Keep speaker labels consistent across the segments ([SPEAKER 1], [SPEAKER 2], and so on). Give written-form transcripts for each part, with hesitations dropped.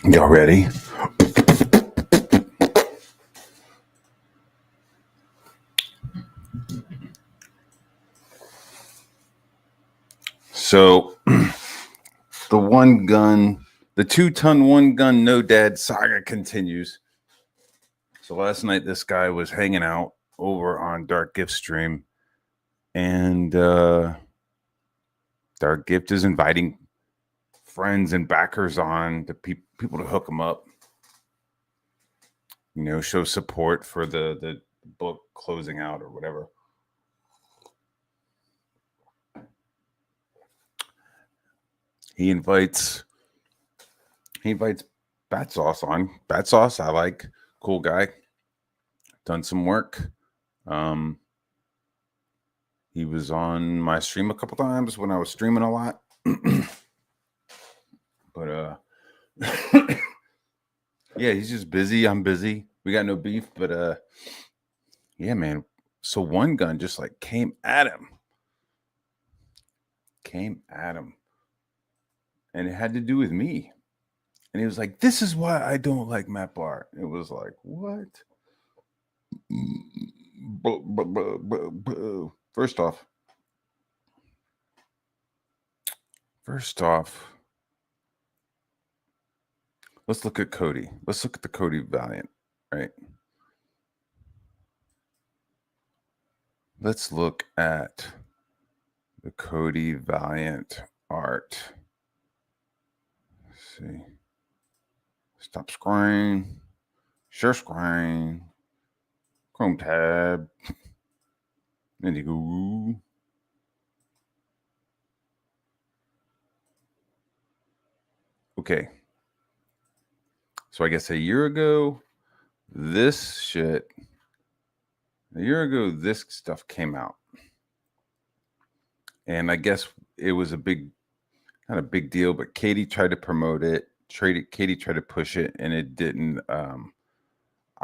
[SPEAKER 1] Y'all ready? So the 2-ton one gun no dad saga continues. So last night this guy was hanging out over on Dark Gift stream, and Dark Gift is inviting friends and backers on to people to hook him up. Show support for the book closing out or whatever. He invites Bat Sauce on. Bat Sauce, I like. Cool guy. Done some work. He was on my stream a couple times when I was streaming a lot. But yeah, he's just busy. I'm busy. We got no beef, but yeah, man. So one gun just like came at him. And it had to do with me. And he was like, "This is why I don't like Matt Barr." It was like, what? First off, let's look at Cody. Let's look at the Cody Valiant, right? Let's look at the Cody Valiant art. Let's see. Stop screen. Share screen. Chrome tab. Indigo. Okay. So I guess a year ago, this stuff came out. And I guess it was not a big deal, but Katie tried to promote it. Katie tried to push it, and it didn't. I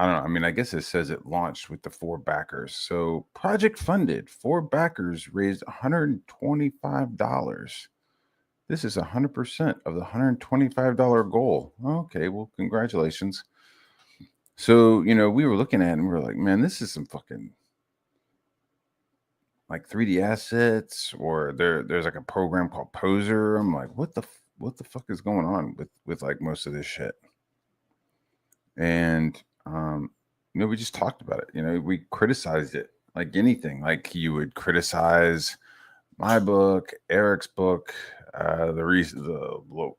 [SPEAKER 1] don't know. I mean, I guess it says it launched with the 4 backers. So project funded. 4 backers raised $125. This is 100% of the $125 goal. Okay, well, congratulations. So, we were looking at it and we were like, man, this is some fucking like 3D assets, or there's like a program called Poser. I'm like, what the fuck is going on with like most of this shit? And we just talked about it. We criticized it like anything. Like you would criticize my book, Eric's book, the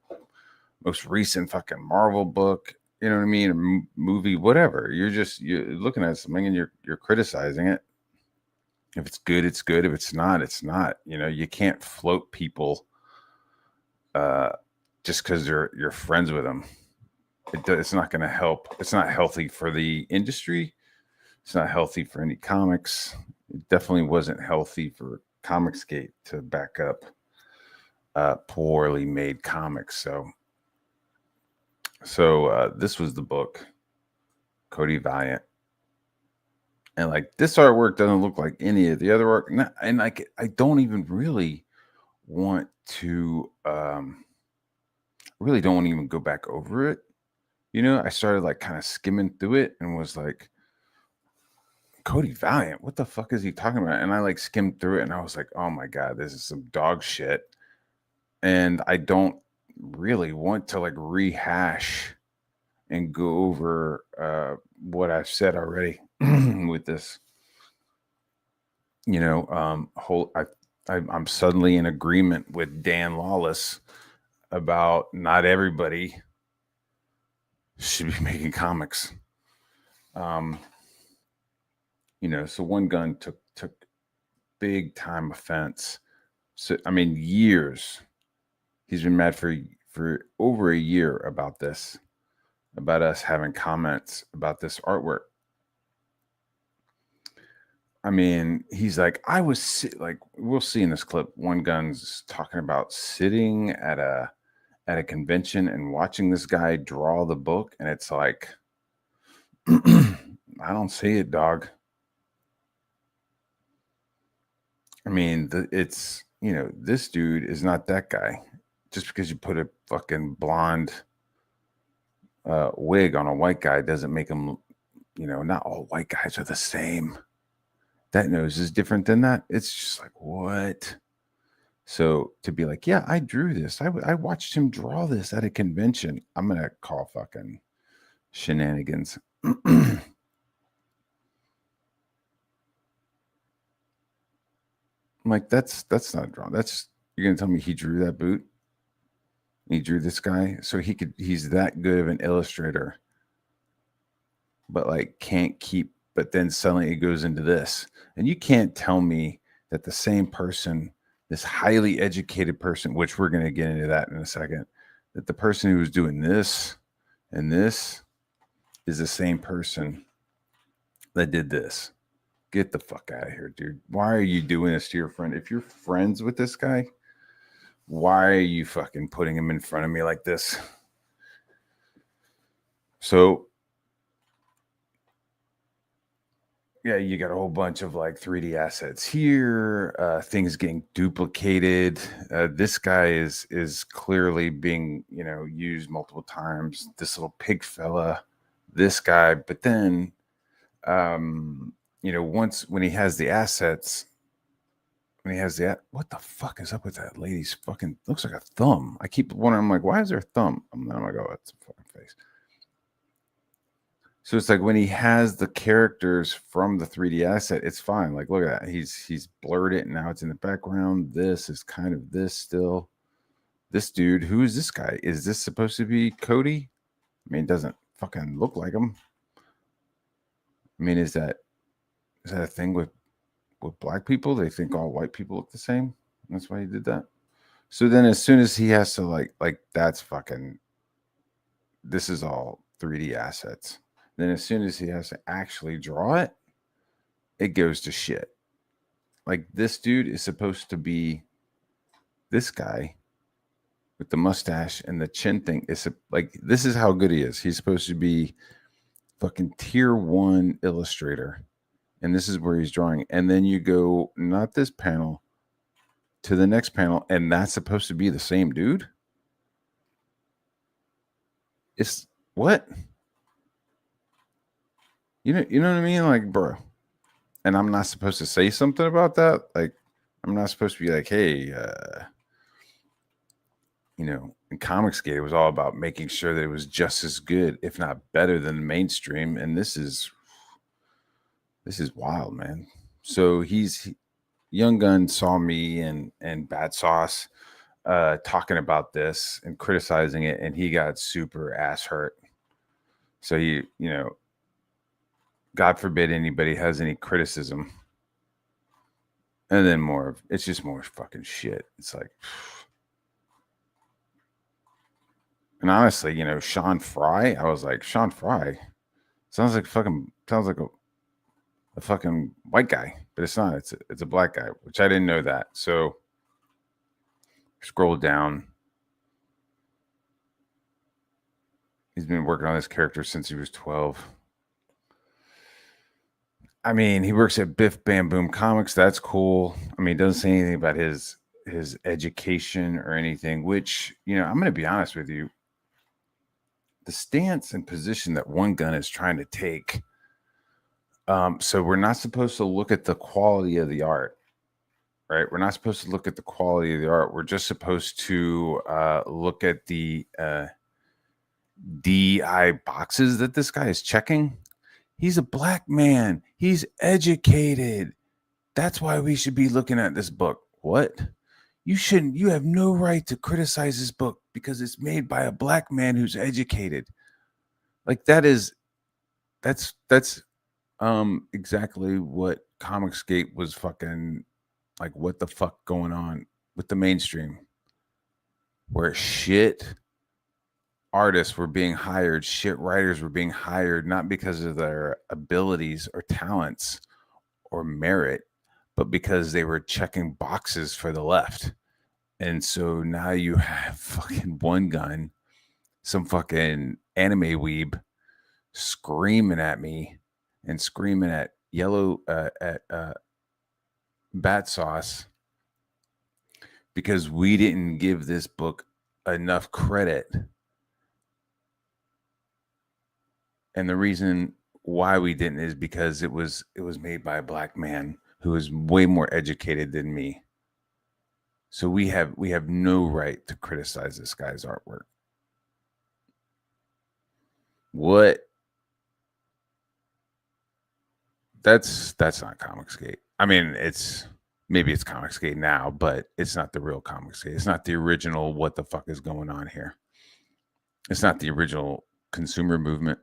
[SPEAKER 1] most recent fucking Marvel book. You know what I mean? A movie, whatever. You're looking at something and you're criticizing it. If it's good, it's good. If it's not, it's not. You can't float people just because you're friends with them. It's not going to help. It's not healthy for the industry. It's not healthy for any comics. It definitely wasn't healthy for Comicsgate to back up poorly made comics. So this was the book, Cody Valiant. And like this artwork doesn't look like any of the other work. And like I don't even really want to really don't want to even go back over it. I started like kind of skimming through it and was like, Cody Valiant, what the fuck is he talking about? And I like skimmed through it and I was like, oh my God, this is some dog shit. And I don't really want to like rehash and go over what I've said already with this. I'm suddenly in agreement with Dan Lawless about not everybody should be making comics. So Wungun took big time offense. So I mean, years. He's been mad for over a year about this, about us having comments about this artwork. I mean, he's like, like, we'll see in this clip. Wungun's talking about sitting at a convention and watching this guy draw the book, and it's like, I don't see it, dog. I mean, it's this dude is not that guy. Just because you put a fucking blonde wig on a white guy doesn't make him, not all white guys are the same. That nose is different than that. It's just like, what? So to be like, yeah, I drew this. I watched him draw this at a convention. I'm going to call fucking shenanigans. I'm like, that's not drawn. You're going to tell me he drew that boot? He drew this guy? So he's that good of an illustrator, but like but then suddenly it goes into this. And you can't tell me that the same person, this highly educated person, which we're going to get into that in a second, that the person who was doing this and this is the same person that did this. Get the fuck out of here, dude. Why are you doing this to your friend? If you're friends with this guy, why are you fucking putting him in front of me like this? So, yeah, you got a whole bunch of like 3D assets here, things getting duplicated. This guy is clearly being, used multiple times. This little pig fella, this guy, but then, once when he has the assets, what the fuck is up with that lady's fucking looks like a thumb? I keep wondering, I'm like, why is there a thumb? I'm like, oh, it's a fucking face. So it's like when he has the characters from the 3D asset, it's fine. Like, look at that. He's blurred it and now it's in the background. This is kind of this still. This dude, who is this guy? Is this supposed to be Cody? I mean, it doesn't fucking look like him. I mean, is that a thing with black people? They think all white people look the same. That's why he did that. So then as soon as he has to like that's fucking, this is all 3D assets. Then as soon as he has to actually draw it, it goes to shit. Like this dude is supposed to be this guy with the mustache and the chin thing. Is like, this is how good he is. He's supposed to be fucking tier 1 illustrator. And this is where he's drawing. And then you go, not this panel, to the next panel, and that's supposed to be the same dude? It's what? You know what I mean? Like, bro. And I'm not supposed to say something about that? Like, I'm not supposed to be like, hey, in Comicsgate, it was all about making sure that it was just as good, if not better than the mainstream. And this is wild, man. So Young Gun saw me and Bad Sauce talking about this and criticizing it, and he got super ass hurt. So God forbid anybody has any criticism. And then it's just more fucking shit. It's like, and honestly, Sean Fry, I was like, Sean Fry sounds like a fucking white guy, but it's not. It's a black guy, which I didn't know that. So scroll down. He's been working on this character since he was 12. I mean, he works at Biff Bam Boom Comics. That's cool. I mean, it doesn't say anything about his education or anything, which, I'm going to be honest with you. The stance and position that Wungun is trying to take. So we're not supposed to look at the quality of the art, right? We're not supposed to look at the quality of the art. We're just supposed to look at the DI boxes that this guy is checking. He's a black man. He's educated. That's why we should be looking at this book. What? You have no right to criticize this book because it's made by a black man who's educated. Like that's exactly what Comicsgate was fucking like. What the fuck going on with the mainstream? Where shit artists were being hired, shit writers were being hired, not because of their abilities or talents or merit, but because they were checking boxes for the left. And so now you have fucking Wungun, some fucking anime weeb, screaming at me and screaming at yellow at bat sauce because we didn't give this book enough credit. And the reason why we didn't is because it was made by a black man who is way more educated than me. So we have no right to criticize this guy's artwork. What? That's not Comicsgate. I mean, maybe it's Comicsgate now, but it's not the real Comicsgate. It's not the original what the fuck is going on here. It's not the original consumer movement.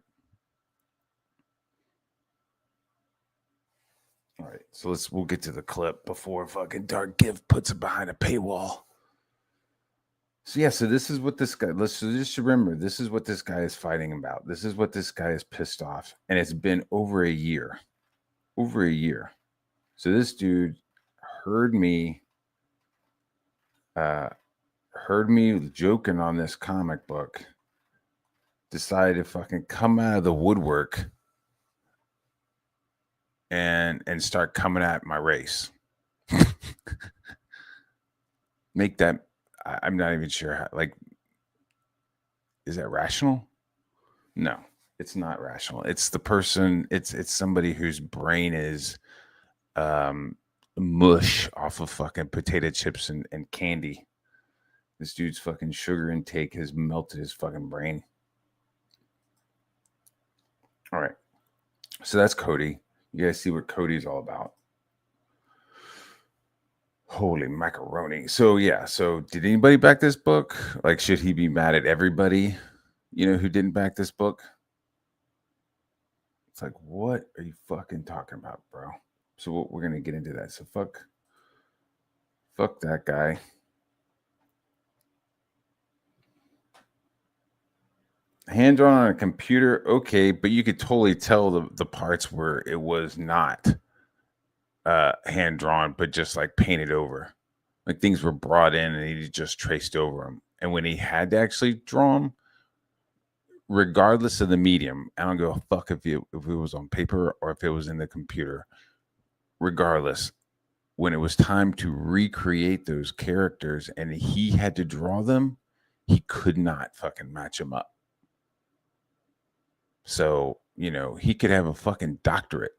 [SPEAKER 1] All right, so we'll get to the clip before fucking Dark Gift puts it behind a paywall. So yeah, so this is what this guy. Let's just remember, this is what this guy is fighting about. This is what this guy is pissed off, and it's been over a year. Over a year. So this dude heard me joking on this comic book, decided to fucking come out of the woodwork and start coming at my race. Make that, I'm not even sure how, like, is that rational? No, it's not rational. It's the person, it's somebody whose brain is mush off of fucking potato chips and candy. This dude's fucking sugar intake has melted his fucking brain. All right. So that's Cody. You guys see what Cody's all about. Holy macaroni. So yeah, so did anybody back this book? Like, should he be mad at everybody, who didn't back this book? It's like, what are you fucking talking about, bro? So we're gonna get into that. So fuck that guy. Hand drawn on a computer, okay, but you could totally tell the parts where it was not hand drawn, but just like painted over. Like things were brought in and he just traced over them. And when he had to actually draw them, regardless of the medium, I don't give a fuck if it was on paper or if it was in the computer. Regardless, when it was time to recreate those characters and he had to draw them, he could not fucking match them up. So, he could have a fucking doctorate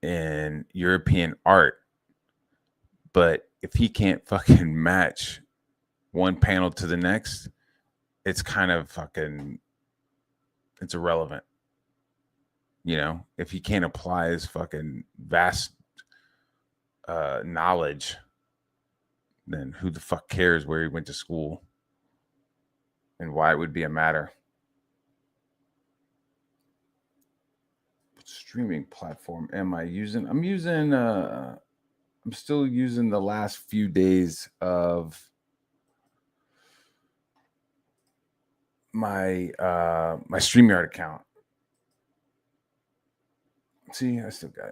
[SPEAKER 1] in European art, but if he can't fucking match one panel to the next, it's kind of fucking, it's irrelevant. If he can't apply his fucking vast knowledge, then who the fuck cares where he went to school and why it would be a matter? What streaming platform am I using? I'm still using the last few days of my my StreamYard account. See, I still got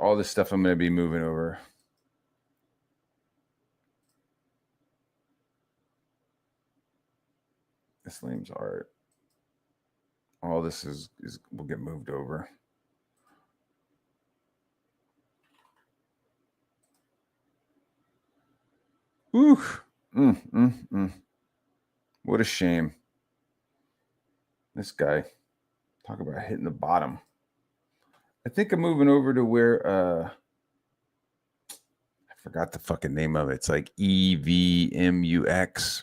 [SPEAKER 1] all this stuff I'm going to be moving over. This Liam's art. All this is will get moved over. Ooh. What a shame. This guy. Talk about hitting the bottom. I think I'm moving over to where I forgot the fucking name of it. It's like EVMUX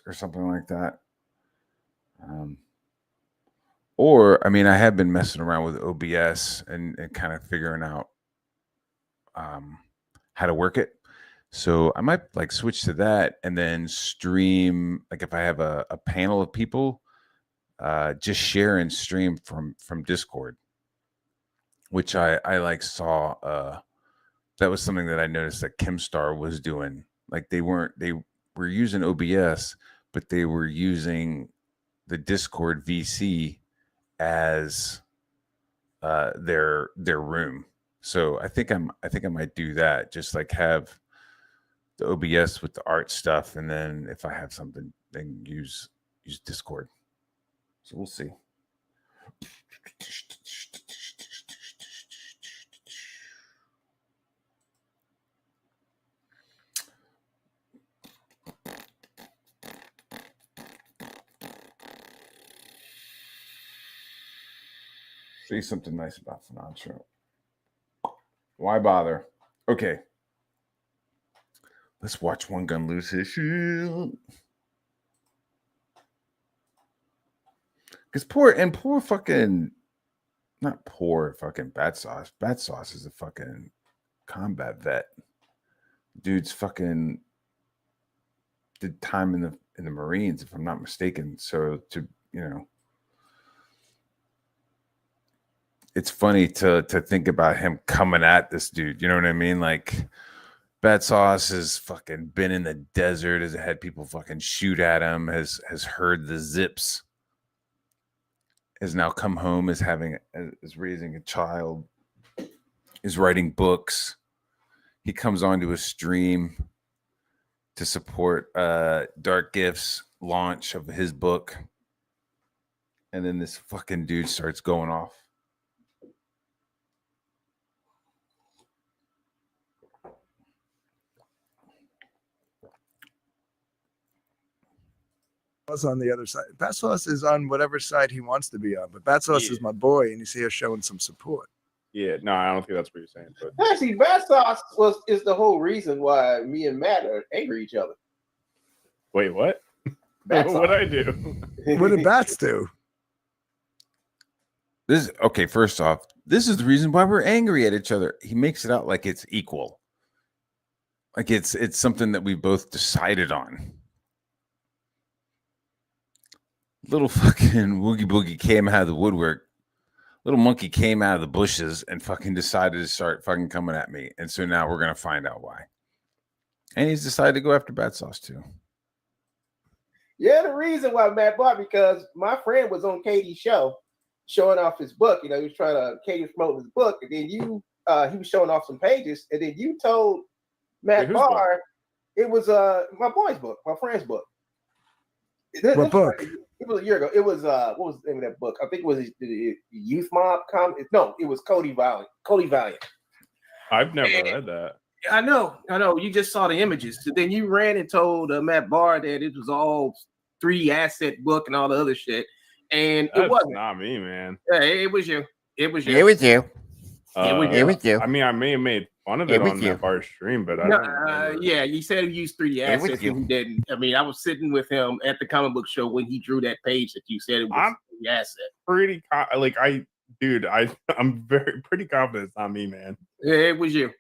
[SPEAKER 1] or something like that. Or, I mean, I have been messing around with OBS and kind of figuring out how to work it. So I might like switch to that and then stream. Like if I have a panel of people, just share and stream from Discord, which I like saw. That was something that I noticed that Kimstar was doing. Like they were using OBS, but they were using the Discord VC as their room. So I think I might do that. Just like have the OBS with the art stuff, and then if I have something, then use Discord. So we'll see. Say something nice about Sinatra. Why bother? Okay. Let's watch Wungun lose his shield. Because poor fucking, not poor fucking Bat Sauce. Bat Sauce is a fucking combat vet. Dude's fucking did time in the Marines, if I'm not mistaken. So it's funny to think about him coming at this dude. You know what I mean? Like Bat Sauce has fucking been in the desert, has had people fucking shoot at him, has heard the zips, has now come home, is raising a child, is writing books. He comes onto a stream to support Dark Gifts launch of his book. And then this fucking dude starts going off.
[SPEAKER 2] On the other side. Bat Sauce is on whatever side he wants to be on, but Bat Sauce is my boy, and he's here showing some support.
[SPEAKER 3] Yeah, no, I don't think that's what you're saying. But
[SPEAKER 4] actually, Bat Sauce is the whole reason why me and Matt are angry at each other.
[SPEAKER 3] Wait, what? What'd I do?
[SPEAKER 2] What did bats do?
[SPEAKER 1] This is okay. First off, this is the reason why we're angry at each other. He makes it out like it's equal, like it's something that we both decided on. Little fucking Woogie Boogie came out of the woodwork. Little monkey came out of the bushes and fucking decided to start fucking coming at me. And so now we're gonna find out why. And he's decided to go after Bat Sauce too.
[SPEAKER 4] Yeah, the reason why Matt bought, because my friend was on Cody's show showing off his book. You know, he was trying to Cody was promoting his book, and then he was showing off some pages, and then you told Matt Barr it was my boy's book, my friend's book.
[SPEAKER 2] What book?
[SPEAKER 4] It was a year ago. It was what was the name of that book? I think it was the Youth Mob comic. No, it was Cody Valiant. Cody Valiant.
[SPEAKER 3] I've never read that.
[SPEAKER 4] I know. You just saw the images. So then you ran and told Matt Barr that it was all 3 asset book and all the other shit, and
[SPEAKER 3] That's
[SPEAKER 4] it wasn't.
[SPEAKER 3] Not me, man.
[SPEAKER 4] Yeah, it was you.
[SPEAKER 5] It was you.
[SPEAKER 3] It was you. I mean, I may have made fun of it on that Bar's stream, but
[SPEAKER 4] yeah, you said he used 3 assets and he didn't. I mean, I was sitting with him at the comic book show when he drew that page that you said it was 3 assets.
[SPEAKER 3] Pretty I'm pretty confident it's not me, man.
[SPEAKER 4] Yeah, it was you.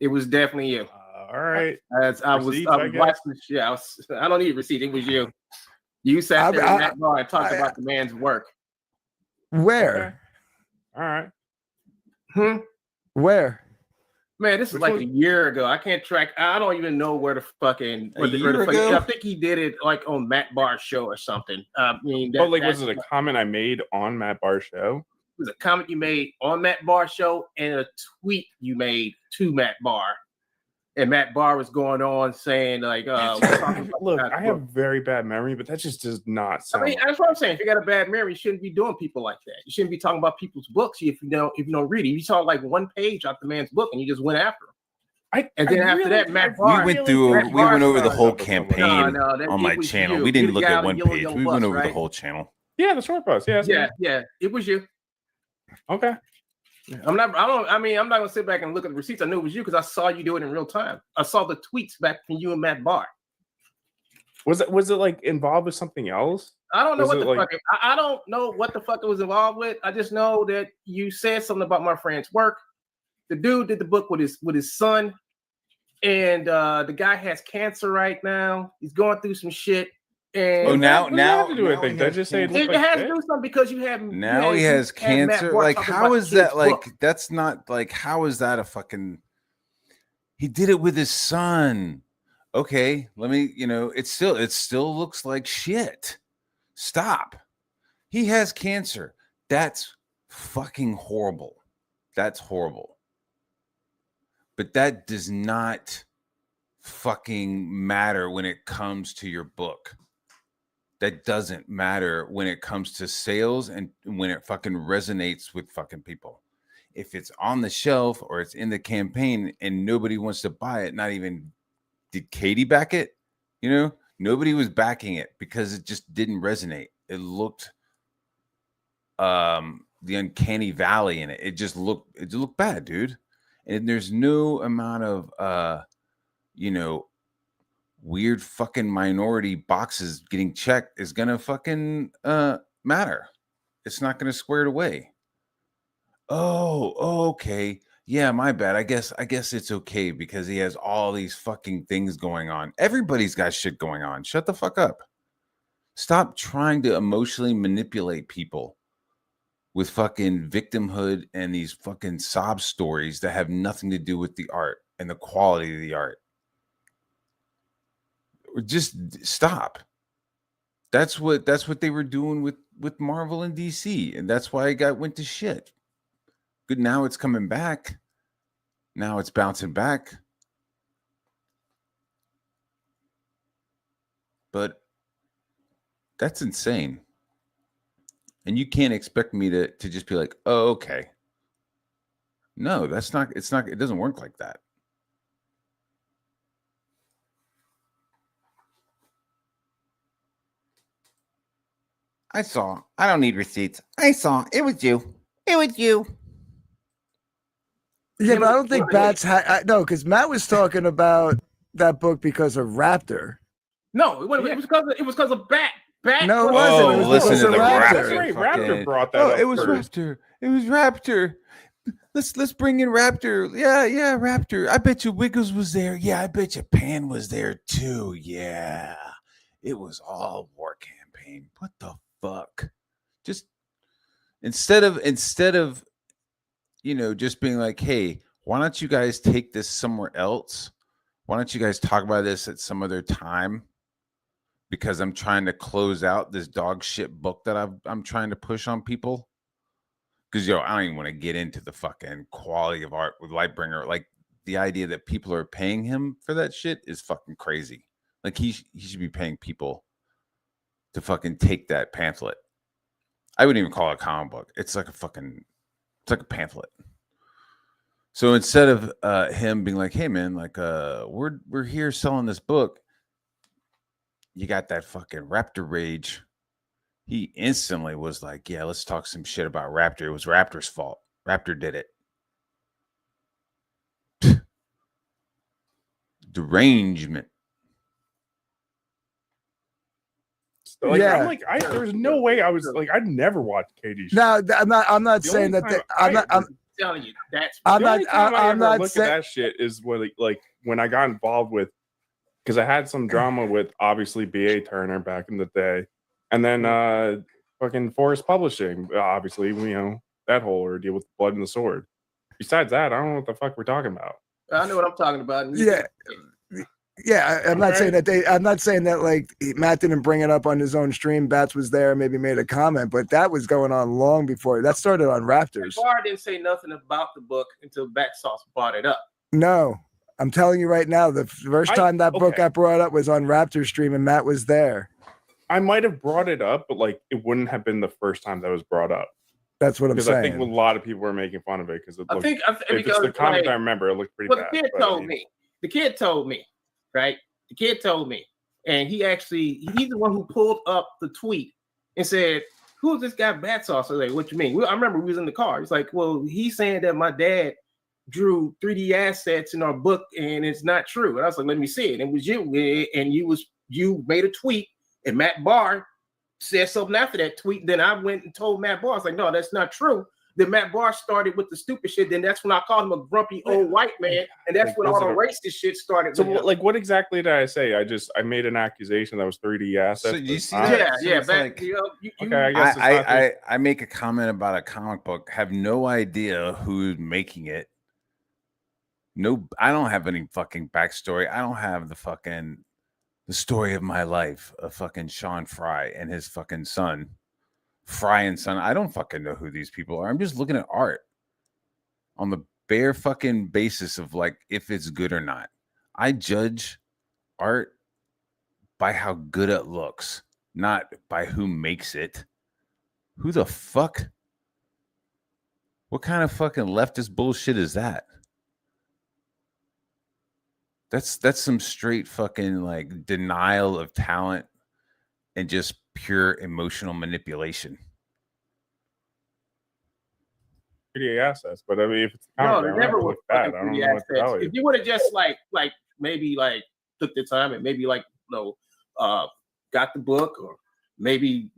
[SPEAKER 4] It was definitely you.
[SPEAKER 3] All right.
[SPEAKER 4] I was watching the show. I don't need a receipt. It was you. You sat there in that bar and talked about the man's work.
[SPEAKER 2] Where?
[SPEAKER 3] Okay. All right.
[SPEAKER 2] Where?
[SPEAKER 4] Man, this is like a year ago. I can't track. I don't even know where the fucking.
[SPEAKER 1] A year ago?
[SPEAKER 4] I think he did it like on Matt Barr's show or something. I mean,
[SPEAKER 3] was it a comment I made on Matt Bar's show?
[SPEAKER 4] It was a comment you made on Matt Barr's show and a tweet you made to Matt Barr. And Matt Barr was going on saying like,
[SPEAKER 3] look, I have very bad memory, but that just does not sound.
[SPEAKER 4] I mean, that's what I'm saying. If you got a bad memory, you shouldn't be doing people like that. You shouldn't be talking about people's books if you don't read it. You saw like 1 page out the man's book and you just went after him. After that, Matt Barr.
[SPEAKER 1] We went over the whole campaign on my channel. We didn't look at 1 page. We went over the whole channel.
[SPEAKER 3] Yeah, the short post.
[SPEAKER 4] Yeah. It was you.
[SPEAKER 3] Okay.
[SPEAKER 4] I'm not gonna sit back and look at the receipts. I knew it was you because I saw you do it in real time. I saw the tweets back from you and Matt Barr.
[SPEAKER 3] Was it like involved with something else?
[SPEAKER 4] I don't know I don't know what the fuck it was involved with. I just know that you said something about my friend's work. The dude did the book with his son. and the guy has cancer right now. He's going through some shit. And
[SPEAKER 1] now
[SPEAKER 3] to do anything. Did I just say
[SPEAKER 4] it has to do something because you have
[SPEAKER 1] now he has cancer. Like, how is that? Like, that's not like, how is that a fucking? He did it with his son. Okay, let me. It still looks like shit. Stop. He has cancer. That's fucking horrible. That's horrible. But that does not fucking matter when it comes to your book. That doesn't matter when it comes to sales and when it fucking resonates with fucking people. If it's on the shelf or it's in the campaign and nobody wants to buy it, not even did Katie back it? Nobody was backing it because it just didn't resonate. It looked the uncanny valley in it. It looked bad, dude. And there's no amount of weird fucking minority boxes getting checked is gonna fucking matter. It's not gonna square it away. Oh, okay. Yeah, my bad. I guess it's okay because he has all these fucking things going on. Everybody's got shit going on. Shut the fuck up. Stop trying to emotionally manipulate people with fucking victimhood and these fucking sob stories that have nothing to do with the art and the quality of the art. Just stop. That's what they were doing with Marvel and DC, and that's why it went to shit. Good, now it's coming back. Now it's bouncing back. But that's insane. And you can't expect me to just be like, oh, okay. No, it doesn't work like that. I saw. I don't need receipts. I saw. It was you. It was you.
[SPEAKER 2] Yeah, but I don't think Bats had no, because Matt was talking about that book because of Raptor.
[SPEAKER 4] No, it was because of Bat.
[SPEAKER 2] No, it wasn't.
[SPEAKER 1] Oh,
[SPEAKER 2] it was
[SPEAKER 1] listen to the
[SPEAKER 3] Raptor. Raptor brought that up.
[SPEAKER 1] It was
[SPEAKER 3] first.
[SPEAKER 1] Raptor. It was Raptor. Let's bring in Raptor. Yeah, Raptor. I bet you Wiggles was there. Yeah, I bet you Pan was there too. Yeah, it was all war campaign. What the fuck? Just instead of just being like, hey, why don't you guys take this somewhere else? Why don't you guys talk about this at some other time? Because I'm trying to close out this dog shit book that I'm trying to push on people. Because I don't even want to get into the fucking quality of art with Lightbringer. Like, the idea that people are paying him for that shit is fucking crazy. Like, he should be paying people to fucking take that pamphlet. I wouldn't even call it a comic book. It's like a pamphlet. So instead of him being like, hey man, like we're here selling this book, you got that fucking Raptor rage. He instantly was like, yeah, let's talk some shit about Raptor. It was Raptor's fault. Raptor did it. Derangement.
[SPEAKER 3] Like, yeah. I'm like, there's no way I was like, I'd never watch Katie's show.
[SPEAKER 2] No, I'm not saying that. I'm
[SPEAKER 4] telling you, that's
[SPEAKER 2] I'm not
[SPEAKER 3] look
[SPEAKER 2] saying
[SPEAKER 3] at that shit is what, like when I got involved with, because I had some drama with obviously B.A. Turner back in the day, and then fucking Forest Publishing, obviously, that whole ordeal with Blood and the Sword. Besides that, I don't know what the fuck we're talking about.
[SPEAKER 4] I know what I'm talking about.
[SPEAKER 2] Yeah, I'm not saying that I'm not saying that like Matt didn't bring it up on his own stream. Bats was there, maybe made a comment, but that was going on long before. That started on Raptors.
[SPEAKER 4] Bar didn't say nothing about the book until Bat Sauce brought it up.
[SPEAKER 2] No, I'm telling you right now, the first time that book got brought up was on Raptor stream, and Matt was there.
[SPEAKER 3] I might have brought it up, but like it wouldn't have been the first time that was brought up.
[SPEAKER 2] That's what I'm saying.
[SPEAKER 3] Because I think a lot of people were making fun of it because it looked. If it's the comic I remember, it looked pretty bad.
[SPEAKER 4] The kid told me, right? The kid told me, and he's the one who pulled up the tweet and said, "Who's this guy Bat Sauce?" I was like, "What you mean?" I remember we was in the car. He's like, "Well, he's saying that my dad drew 3D assets in our book, and it's not true." And I was like, "Let me see it." And it was you, and you made a tweet, and Matt Barr said something after that tweet. Then I went and told Matt Barr, I was like, "No, that's not true." Then Matt Barr started with the stupid shit. Then that's when I called him a grumpy old white man, and that's
[SPEAKER 3] Like,
[SPEAKER 4] when all the
[SPEAKER 3] those
[SPEAKER 4] racist shit started.
[SPEAKER 3] So,
[SPEAKER 4] with him.
[SPEAKER 3] like, what exactly did I say? I made an accusation that was 3D assets.
[SPEAKER 1] So you see
[SPEAKER 3] not-
[SPEAKER 1] that?
[SPEAKER 4] Yeah,
[SPEAKER 1] So
[SPEAKER 4] yeah.
[SPEAKER 1] it's
[SPEAKER 4] Back,
[SPEAKER 1] like-
[SPEAKER 4] you know,
[SPEAKER 3] Okay, I guess it's not
[SPEAKER 1] I make a comment about a comic book, have no idea who's making it. No, I don't have any fucking backstory. I don't have the story of my life of fucking Sean Fry and his fucking son, Fry and Son. I don't fucking know who these people are. I'm just looking at art on the bare fucking basis of like if it's good or not. I judge art by how good it looks, not by who makes it. Who the fuck? What kind of fucking leftist bullshit is that? That's some straight fucking like denial of talent and just pure emotional manipulation.
[SPEAKER 3] 3D assets, but I mean, if it's
[SPEAKER 4] No,
[SPEAKER 3] comic,
[SPEAKER 4] it
[SPEAKER 3] I don't
[SPEAKER 4] never
[SPEAKER 3] know
[SPEAKER 4] was
[SPEAKER 3] what's bad.
[SPEAKER 4] fucking
[SPEAKER 3] I don't
[SPEAKER 4] 3D
[SPEAKER 3] know what to tell
[SPEAKER 4] assets.
[SPEAKER 3] you.
[SPEAKER 4] If you would have just like maybe like took the time and maybe like got the book, or maybe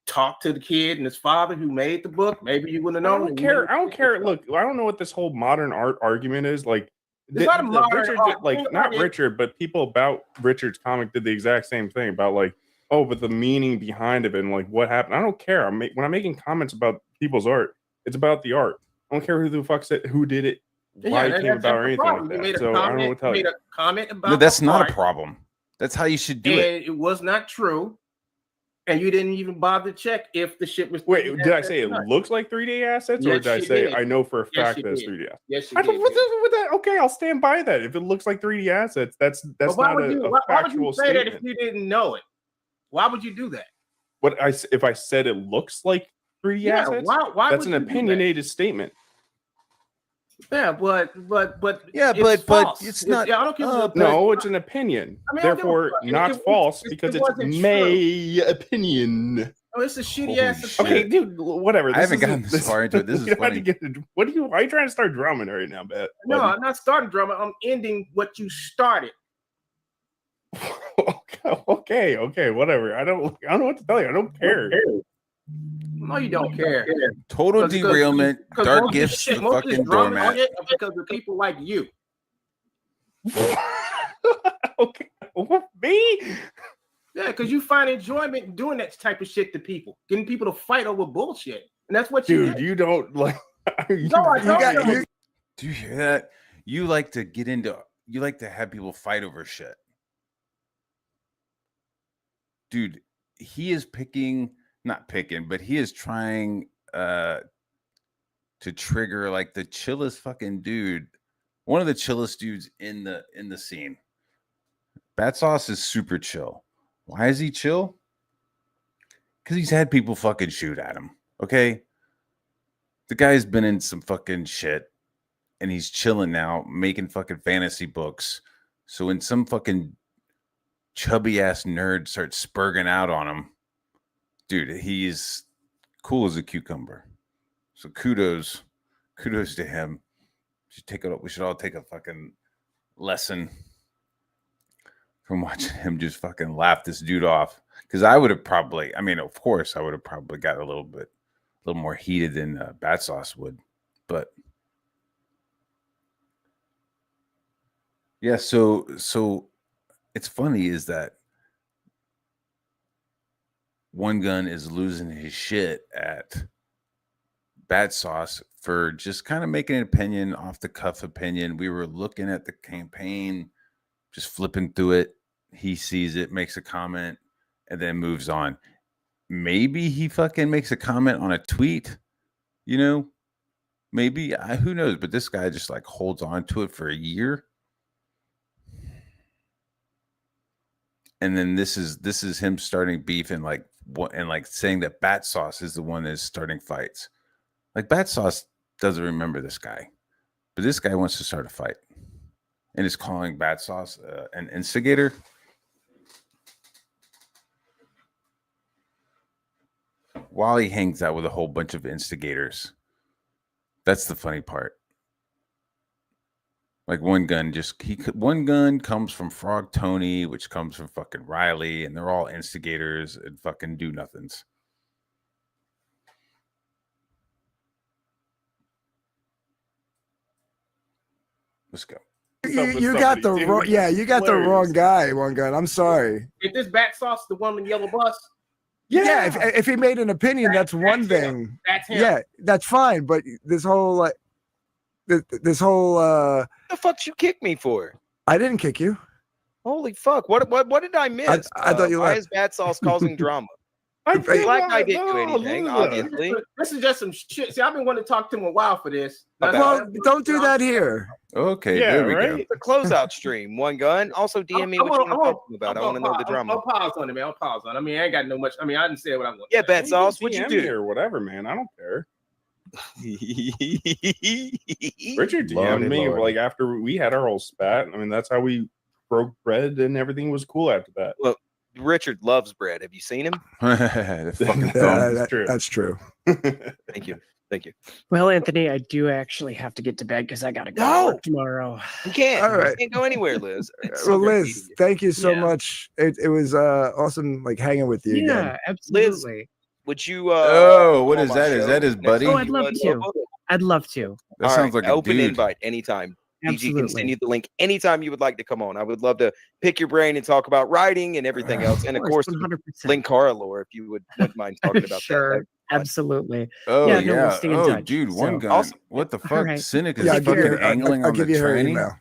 [SPEAKER 4] talked to the kid and his father who made the book, maybe you wouldn't have
[SPEAKER 3] I
[SPEAKER 4] known.
[SPEAKER 3] don't care. I don't care. Look, I don't know what this whole modern art argument is. Like,
[SPEAKER 4] It's not a modern
[SPEAKER 3] Richard
[SPEAKER 4] art.
[SPEAKER 3] did, like
[SPEAKER 4] Think
[SPEAKER 3] not
[SPEAKER 4] about it.
[SPEAKER 3] Richard, but people about Richard's comic did the exact same thing about like, oh, but the meaning behind it and like what happened. I don't care. When I'm making comments about people's art, it's about the art. I don't care who the fuck said who did it, why it came about, or anything like that. So I don't know what to tell you.
[SPEAKER 4] Made a comment about
[SPEAKER 1] No, that's
[SPEAKER 4] the
[SPEAKER 1] not
[SPEAKER 4] art,
[SPEAKER 1] a problem. That's how you should do
[SPEAKER 4] and
[SPEAKER 1] it.
[SPEAKER 4] it was not true. And you didn't even bother to check if the shit was.
[SPEAKER 3] Wait,
[SPEAKER 4] 3D
[SPEAKER 3] did I
[SPEAKER 4] assets
[SPEAKER 3] say
[SPEAKER 4] or
[SPEAKER 3] it
[SPEAKER 4] not.
[SPEAKER 3] looks like 3D assets, or
[SPEAKER 4] Yes,
[SPEAKER 3] did I
[SPEAKER 4] you
[SPEAKER 3] say
[SPEAKER 4] did.
[SPEAKER 3] I know for a
[SPEAKER 4] Yes,
[SPEAKER 3] fact
[SPEAKER 4] you
[SPEAKER 3] that it's
[SPEAKER 4] did.
[SPEAKER 3] 3D assets?
[SPEAKER 4] Yes, you
[SPEAKER 3] I
[SPEAKER 4] did.
[SPEAKER 3] don't. What with that? Okay, I'll stand by that. If it looks like 3D assets, that's
[SPEAKER 4] But why
[SPEAKER 3] not
[SPEAKER 4] would you?
[SPEAKER 3] a
[SPEAKER 4] Why would
[SPEAKER 3] factual
[SPEAKER 4] you say that
[SPEAKER 3] statement.
[SPEAKER 4] if you didn't know it? Why would you do that?
[SPEAKER 3] If I said it looks like 3D
[SPEAKER 4] Yeah,
[SPEAKER 3] assets?
[SPEAKER 4] why
[SPEAKER 3] That's
[SPEAKER 4] would
[SPEAKER 3] an
[SPEAKER 4] you do that?
[SPEAKER 3] opinionated statement.
[SPEAKER 4] Yeah, but
[SPEAKER 1] Yeah,
[SPEAKER 4] it's
[SPEAKER 1] but
[SPEAKER 4] false.
[SPEAKER 1] it's not-
[SPEAKER 4] I don't care. If it's
[SPEAKER 3] No, it's an opinion.
[SPEAKER 4] I mean, I don't give a
[SPEAKER 3] Therefore,
[SPEAKER 4] fuck.
[SPEAKER 3] not
[SPEAKER 4] It
[SPEAKER 3] false
[SPEAKER 4] was-
[SPEAKER 3] because
[SPEAKER 4] it
[SPEAKER 3] it's
[SPEAKER 4] wasn't true.
[SPEAKER 3] my opinion.
[SPEAKER 4] Oh, it's a shitty
[SPEAKER 1] Holy
[SPEAKER 4] ass.
[SPEAKER 1] shit.
[SPEAKER 3] Okay, dude, whatever.
[SPEAKER 1] I haven't
[SPEAKER 3] isn't-
[SPEAKER 1] gotten this far into it. This
[SPEAKER 3] we
[SPEAKER 1] is
[SPEAKER 3] don't have to
[SPEAKER 1] funny.
[SPEAKER 3] get into- Why are you trying to start drumming right now, man?
[SPEAKER 4] No, I'm not starting drama. I'm ending what you started.
[SPEAKER 3] okay, whatever. I don't know what to tell you. I don't care.
[SPEAKER 4] No, you don't care.
[SPEAKER 1] Total derailment, dark
[SPEAKER 4] most of this
[SPEAKER 1] gifts,
[SPEAKER 4] shit-
[SPEAKER 1] the
[SPEAKER 4] most of this
[SPEAKER 1] fucking
[SPEAKER 4] drama
[SPEAKER 1] doormat.
[SPEAKER 4] shit is because of people like you.
[SPEAKER 3] Okay, me?
[SPEAKER 4] Yeah, because you find enjoyment in doing that type of shit to people, getting people to fight over bullshit, and that's what you
[SPEAKER 3] Dude,
[SPEAKER 4] did.
[SPEAKER 3] you don't like.
[SPEAKER 4] No, I don't.
[SPEAKER 1] Do you hear that? You like to have people fight over shit. Dude, he is not picking, but he is trying to trigger like the chillest fucking dude, one of the chillest dudes in the scene. Bat Sauce is super chill. Why is he chill? Because he's had people fucking shoot at him. Okay. The guy's been in some fucking shit and he's chilling now, making fucking fantasy books. So when some fucking chubby ass nerd starts spurging out on him, dude, he's cool as a cucumber. So kudos to him. We should all take a fucking lesson from watching him just fucking laugh this dude off. Because I would have probably, I mean, of course, I would have probably got a little more heated than Bat Sauce would. But yeah, so it's funny is that Wungun is losing his shit at Bat Sauce for just kind of making an opinion, off the cuff opinion. We were looking at the campaign, just flipping through it. He sees it, makes a comment, and then moves on. Maybe he fucking makes a comment on a tweet, maybe, who knows? But this guy just like holds on to it for a year. And then this is him starting beef and like saying that Bat Sauce is the one that's starting fights. Like Bat Sauce doesn't remember this guy, but this guy wants to start a fight and is calling Bat Sauce an instigator. While he hangs out with a whole bunch of instigators. That's the funny part. Like Wungun comes from Frog Tony, which comes from fucking Riley, and they're all instigators and fucking do nothings. Let's go.
[SPEAKER 2] You got the wrong. Yeah, you got the wrong guy. Wungun. I'm sorry.
[SPEAKER 4] Is this bat sauce the one in the yellow bus?
[SPEAKER 2] Yeah. If he made an opinion, that's one
[SPEAKER 4] that's him.
[SPEAKER 2] thing.
[SPEAKER 4] That's him.
[SPEAKER 2] Yeah, that's fine. But this whole like, this whole.
[SPEAKER 5] What the fuck you kick me for?
[SPEAKER 2] I didn't kick you.
[SPEAKER 5] Holy fuck! What did I miss?
[SPEAKER 2] I thought you
[SPEAKER 5] why
[SPEAKER 2] left.
[SPEAKER 5] is bat sauce causing drama?
[SPEAKER 2] Hey,
[SPEAKER 5] Black guy didn't do anything, obviously.
[SPEAKER 4] This is just some shit. See, I've been wanting to talk to him a while for this.
[SPEAKER 2] Well, don't do that here.
[SPEAKER 1] Okay,
[SPEAKER 3] Yeah,
[SPEAKER 1] there we
[SPEAKER 3] right?
[SPEAKER 1] go.
[SPEAKER 5] The closeout stream, Wungun. Also, DM me what you want to talk about. I want to know the drama.
[SPEAKER 4] I'll pause on it, man. I'll pause on it. I mean, I ain't got no much. I mean, I didn't say what I want.
[SPEAKER 5] Yeah, bat sauce. What you
[SPEAKER 3] DM me
[SPEAKER 5] do?
[SPEAKER 3] or whatever, man. I don't care. Richard
[SPEAKER 5] Lordy,
[SPEAKER 3] DM'd me
[SPEAKER 5] Lordy.
[SPEAKER 3] like after we had our whole spat. I mean, that's how we broke bread and everything was cool after that.
[SPEAKER 5] Well, Richard loves bread. Have you seen him?
[SPEAKER 1] The fucking
[SPEAKER 2] Yeah,
[SPEAKER 1] thumb.
[SPEAKER 3] true.
[SPEAKER 2] That's true.
[SPEAKER 5] Thank you. Thank you.
[SPEAKER 6] Well, Anthony, I do actually have to get to bed because I got to go to
[SPEAKER 5] No.
[SPEAKER 6] work tomorrow.
[SPEAKER 5] You can't.
[SPEAKER 2] All right.
[SPEAKER 5] You can't go anywhere, Liz. It's so
[SPEAKER 2] Well,
[SPEAKER 5] great
[SPEAKER 2] Liz,
[SPEAKER 5] meeting you.
[SPEAKER 2] thank you so
[SPEAKER 6] Yeah.
[SPEAKER 2] much. It was awesome, like hanging with you
[SPEAKER 6] Yeah,
[SPEAKER 2] again.
[SPEAKER 6] absolutely.
[SPEAKER 5] Would you?
[SPEAKER 1] Oh, what
[SPEAKER 5] on
[SPEAKER 1] is
[SPEAKER 5] my
[SPEAKER 1] that? Is
[SPEAKER 5] show
[SPEAKER 1] that his
[SPEAKER 5] next
[SPEAKER 1] buddy?
[SPEAKER 5] time
[SPEAKER 6] Oh, I'd
[SPEAKER 5] you,
[SPEAKER 6] love to.
[SPEAKER 5] Lobo?
[SPEAKER 6] I'd love to.
[SPEAKER 1] That
[SPEAKER 5] All
[SPEAKER 1] sounds
[SPEAKER 5] right,
[SPEAKER 1] like a
[SPEAKER 5] open
[SPEAKER 1] dude.
[SPEAKER 5] invite anytime. DG can send
[SPEAKER 6] Absolutely.
[SPEAKER 5] you the link anytime you would like to come on. I would love to pick your brain and talk about writing and everything else, and of course,
[SPEAKER 6] 100%.
[SPEAKER 5] link Cara lore if you wouldn't mind talking about
[SPEAKER 6] Sure,
[SPEAKER 5] that.
[SPEAKER 6] absolutely.
[SPEAKER 1] Oh
[SPEAKER 6] Yeah,
[SPEAKER 1] yeah.
[SPEAKER 6] no, we'll stay in
[SPEAKER 1] Oh,
[SPEAKER 6] touch.
[SPEAKER 1] dude,
[SPEAKER 6] So-
[SPEAKER 1] one gun.
[SPEAKER 5] Awesome.
[SPEAKER 1] What the
[SPEAKER 6] All
[SPEAKER 1] fuck?
[SPEAKER 6] right.
[SPEAKER 1] Cynic is
[SPEAKER 2] Yeah, I'll give
[SPEAKER 1] fucking
[SPEAKER 2] you,
[SPEAKER 1] angling
[SPEAKER 2] I'll
[SPEAKER 1] on
[SPEAKER 2] give
[SPEAKER 1] the
[SPEAKER 2] you her
[SPEAKER 1] tranny.
[SPEAKER 2] email.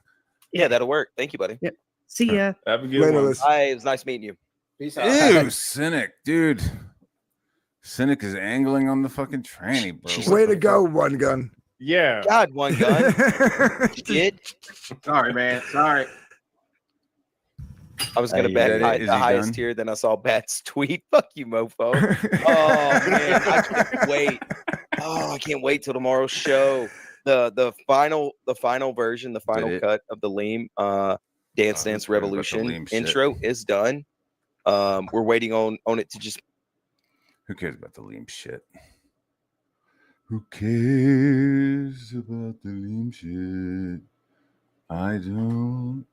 [SPEAKER 5] Yeah, that'll work. Thank you, buddy.
[SPEAKER 6] Yep. See ya.
[SPEAKER 3] Have a good
[SPEAKER 2] Later,
[SPEAKER 3] one.
[SPEAKER 2] Liz.
[SPEAKER 5] Hi, it was nice meeting you.
[SPEAKER 4] Peace out.
[SPEAKER 1] Ew, Cynic, dude. Cynic is angling on the fucking tranny, bro.
[SPEAKER 5] She's
[SPEAKER 2] Way
[SPEAKER 1] What
[SPEAKER 2] to
[SPEAKER 1] the
[SPEAKER 2] go,
[SPEAKER 1] fuck?
[SPEAKER 2] one gun.
[SPEAKER 3] Yeah.
[SPEAKER 5] God, one gun. Shit.
[SPEAKER 4] Sorry, man. Sorry.
[SPEAKER 5] I was gonna
[SPEAKER 1] Is
[SPEAKER 5] bet
[SPEAKER 1] that it? Is
[SPEAKER 5] the
[SPEAKER 1] he
[SPEAKER 5] highest
[SPEAKER 1] done?
[SPEAKER 5] tier, then I saw Bat's tweet. Fuck you, mofo. Oh man, I can't wait. Oh, I can't wait till tomorrow's show. The final version, the final
[SPEAKER 1] it?
[SPEAKER 5] cut of the Leam Dance
[SPEAKER 1] Oh,
[SPEAKER 5] Dance
[SPEAKER 1] who cares about the
[SPEAKER 5] Revolution
[SPEAKER 1] Leam shit?
[SPEAKER 5] intro is done. We're waiting on it to just
[SPEAKER 1] Who cares about the Leam shit? Who cares about the Leam shit? I don't.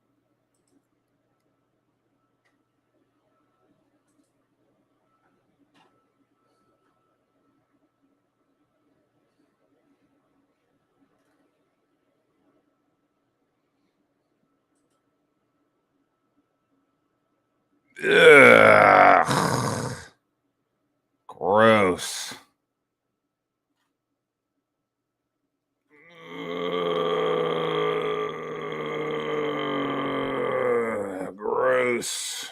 [SPEAKER 1] Ugh. Gross. Gross.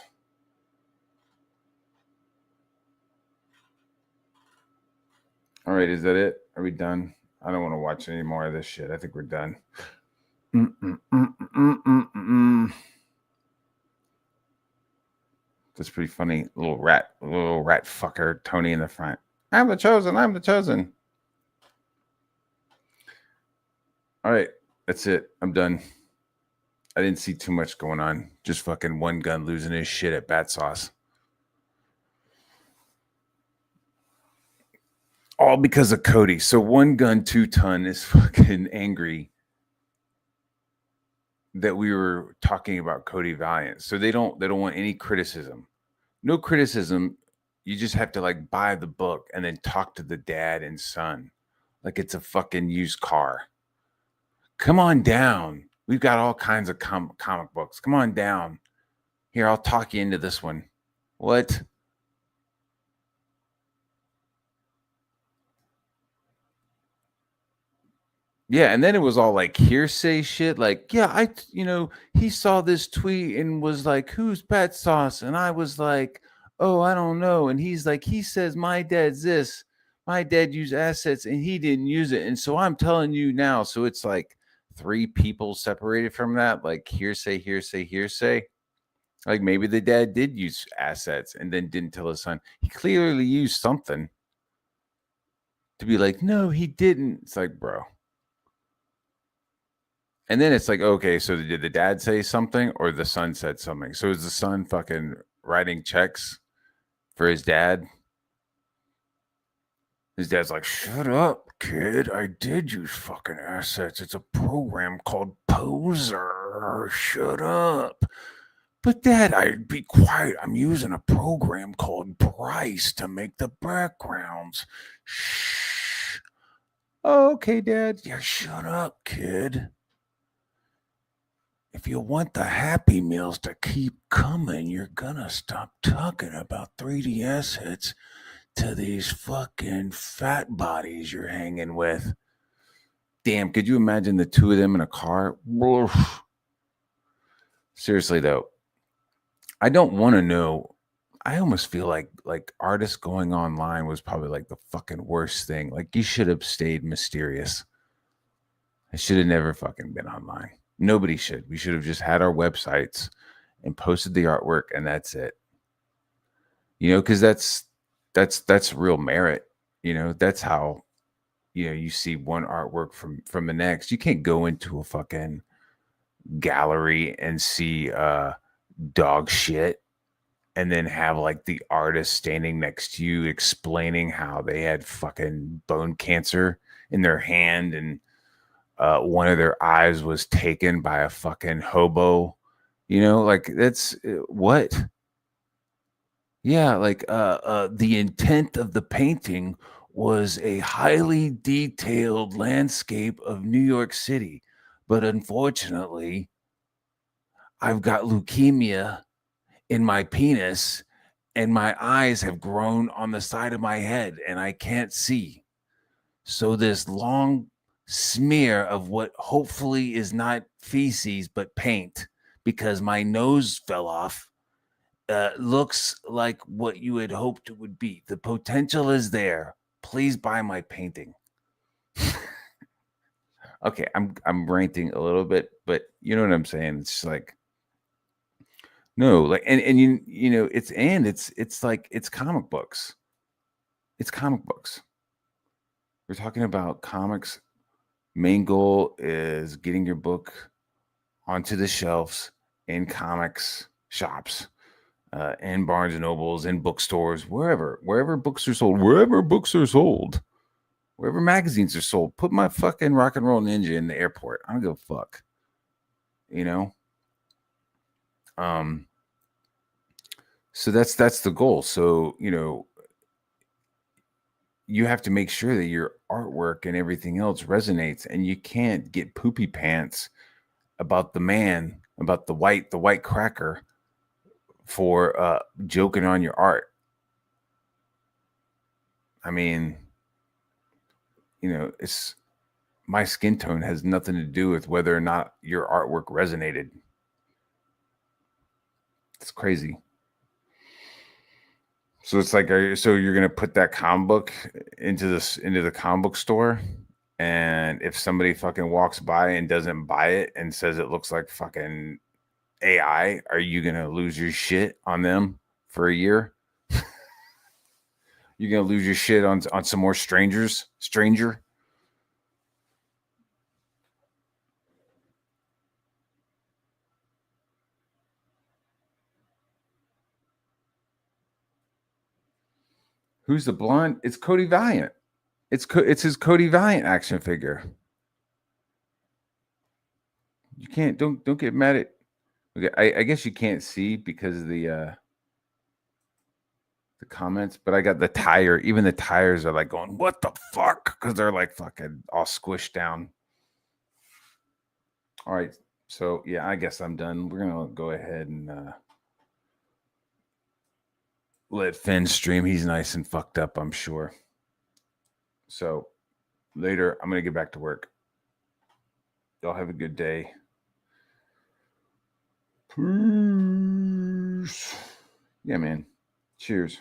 [SPEAKER 1] All right, is that it? Are we done? I don't want to watch any more of this shit. I think we're done. That's pretty funny. Little rat fucker, Tony in the front. I'm the chosen. I'm the chosen. All right, that's it. I'm done. I didn't see too much going on. Just fucking one gun losing his shit at Bat Sauce. All because of Cody. So one gun, 2 ton is fucking angry that we were talking about Cody Valiant. So they don't want any criticism. No criticism. You just have to like buy the book and then talk to the dad and son like it's a fucking used car. Come on down. We've got all kinds of comic books. Come on down. Here, I'll talk you into this one. What? Yeah, and then it was all like hearsay shit. Like, yeah, he saw this tweet and was like, "Who's Bat Sauce?" And I was like, "Oh, I don't know." And he's like, "He says my dad's this. My dad used assets and he didn't use it, and so I'm telling you now." So it's like 3 people separated from that, like hearsay, hearsay, hearsay. Like maybe the dad did use assets and then didn't tell his son. He clearly used something to be like, "No, he didn't." It's like, bro. And then it's like, okay, so did the dad say something or the son said something? So is the son fucking writing checks for his dad? His dad's like, "Shut up, kid. I did use fucking assets. It's a program called Poser. Shut up." "But Dad, I'd be quiet. I'm using a program called Bryce to make the backgrounds." "Shh. Oh, okay, Dad." "Yeah, shut up, kid." if you want the Happy Meals to keep coming, you're gonna stop talking about 3DS hits to these fucking fat bodies you're hanging with. Damn, could you imagine the two of them in a car? Oof. Seriously though, I don't want to know. I almost feel like artists going online was probably like the fucking worst thing. Like you should have stayed mysterious. I should have never fucking been online. Nobody should. We should have just had our websites and posted the artwork, and that's it. You know, because that's real merit. You know, that's how you see one artwork from the next. You can't go into a fucking gallery and see dog shit and then have like the artist standing next to you explaining how they had fucking bone cancer in their hand and one of their eyes was taken by a fucking hobo. You know, like that's what? Yeah, like the intent of the painting was a highly detailed landscape of New York City, but unfortunately, I've got leukemia in my penis and my eyes have grown on the side of my head and I can't see. So this long smear of what hopefully is not feces but paint because my nose fell off looks like what you had hoped it would be. The potential is there. Please buy my painting. Okay, I'm ranting a little bit, but you know what I'm saying? It's just like no, like and you know, it's like it's comic books. It's comic books. We're talking about comics. Main goal is getting your book onto the shelves in comics shops, in Barnes and Nobles, in bookstores, wherever books are sold, wherever magazines are sold. Put my fucking Rock and Roll Ninja in the airport. I don't give a fuck. You know. So that's the goal. So you know, you have to make sure that your artwork and everything else resonates, and you can't get poopy pants about the man, about the white cracker for joking on your art. I mean, you know, it's my skin tone has nothing to do with whether or not your artwork resonated. It's crazy. So it's like, so you're gonna put that comic book into the comic book store, and if somebody fucking walks by and doesn't buy it and says it looks like fucking AI, are you gonna lose your shit on them for a year? You're gonna lose your shit on some more stranger. Who's the blonde? It's Cody Valiant. It's his Cody Valiant action figure. You can't don't get mad at. Okay, I guess you can't see because of the comments, but I got the tire. Even the tires are like going, what the fuck? Because they're like fucking all squished down. All right, so yeah, I guess I'm done. We're gonna go ahead and let Finn stream. He's nice and fucked up, I'm sure. So later, I'm gonna get back to work. Y'all have a good day. Peace. Yeah, man. Cheers.